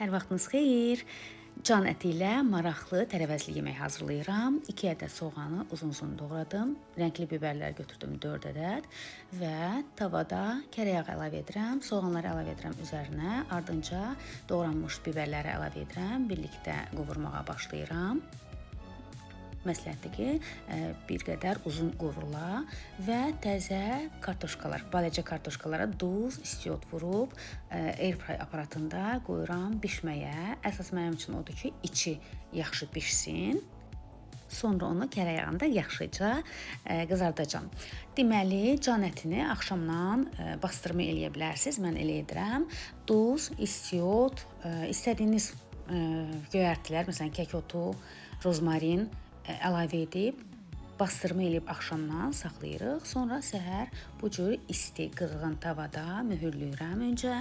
Hər vaxtınız xeyir. Can əti ilə maraqlı tərəvəzli yemək hazırlayıram. 2 ədəd soğanı uzun-uzun doğradım. Rəngli biberlər götürdüm 4 ədəd və tavada kərə yağı əlavə edirəm. Soğanları əlavə edirəm üzərinə. Ardınca doğranmış biberləri əlavə edirəm. Birlikdə qovurmağa başlayıram. Məsləhətdir ki, bir qədər uzun qovrula və təzə kartoşkalar, balaca kartoşkalara duz, istiot vurub airfry aparatında qoyuram bişməyə. Əsas mənim üçün odur ki, içi yaxşı bişsin. Sonra onu kərə yağında yaxşıca qızardacağam. Deməli, can ətini axşamdan bastırma eləyə bilərsiniz. Mən elə edirəm. Duz, istiot, istədiyiniz göyərtilər, məsələn, kək otu, rozmarin əlavə edib bastırma eləyib axşamdan saxlayırıq. Sonra səhər bu cür isti qızğın tavada möhürləyirəm öncə.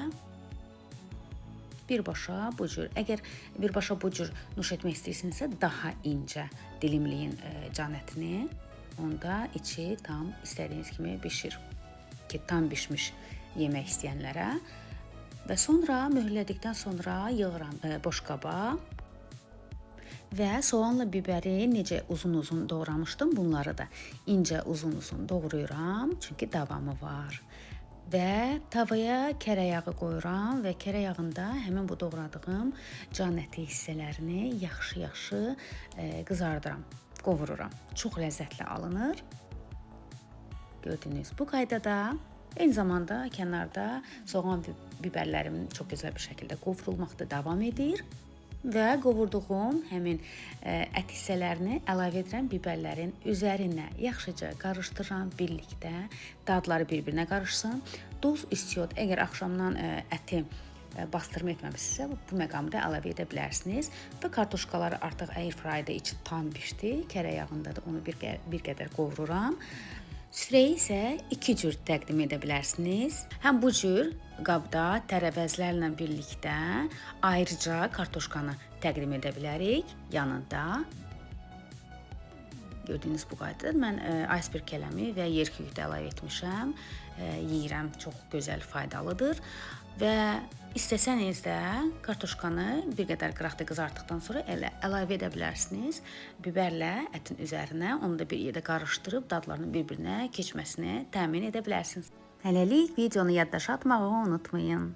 Birbaşa bu cür. Əgər birbaşa bu cür nuş etmək istəyirsinizsə, daha incə dilimləyin can ətini. Onda içi tam istədiyiniz kimi bişir. Ki tam bişmiş yemək istəyənlərə. Və sonra möhürlədikdən sonra yığıram boşqaba. Və soğanla biberi necə uzun-uzun doğramışdım, bunları da incə uzun-uzun doğrayıram, çünki davamı var. Və tavaya kərə yağı qoyuram və kərə yağında həmin bu doğradığım can əti hissələrini yaxşı-yaxşı qızardıram, qovururam. Çox ləzzətli alınır. Gördüyünüz bu qaydada. Eyni zamanda kənarda soğan və biberlərim çox gözəl bir şəkildə qovrulmaqda davam edir. Və qovurduğum həmin ət hissələrini əlavə edirəm biberlərin üzərinə. Yaxşıca qarışdırıram birlikdə, dadları bir-birinə qarışsın. Duz, istiot, əgər axşamdan əti bastırma etməmişsinizsə, bu məqamda əlavə edə bilərsiniz. Və kartoşkaları artıq airfryerdə içi tam bişdi. Kərə yağında da onu bir qədər qovururam. Süfrəyə isə 2 cür təqdim edə bilərsiniz. Həm bu cür qabda tərəvəzlərlə birlikdə ayrıca kartoşkanı təqdim edə bilərik yanında. Gördüyünüz bu qaydada mən iceberg kələmi və yerküyü də əlavə etmişəm. Yeyirəm, çox gözəl, faydalıdır. Və istəsəniz də kartoşkanı bir qədər qıraqda qızartdıqdan sonra əlavə edə bilərsiniz. Biberlə ətin üzərinə onu da bir yerdə qarışdırıb dadlarının bir-birinə keçməsini təmin edə bilərsiniz. Hələlik videonu yaddaşa atmağı unutmayın.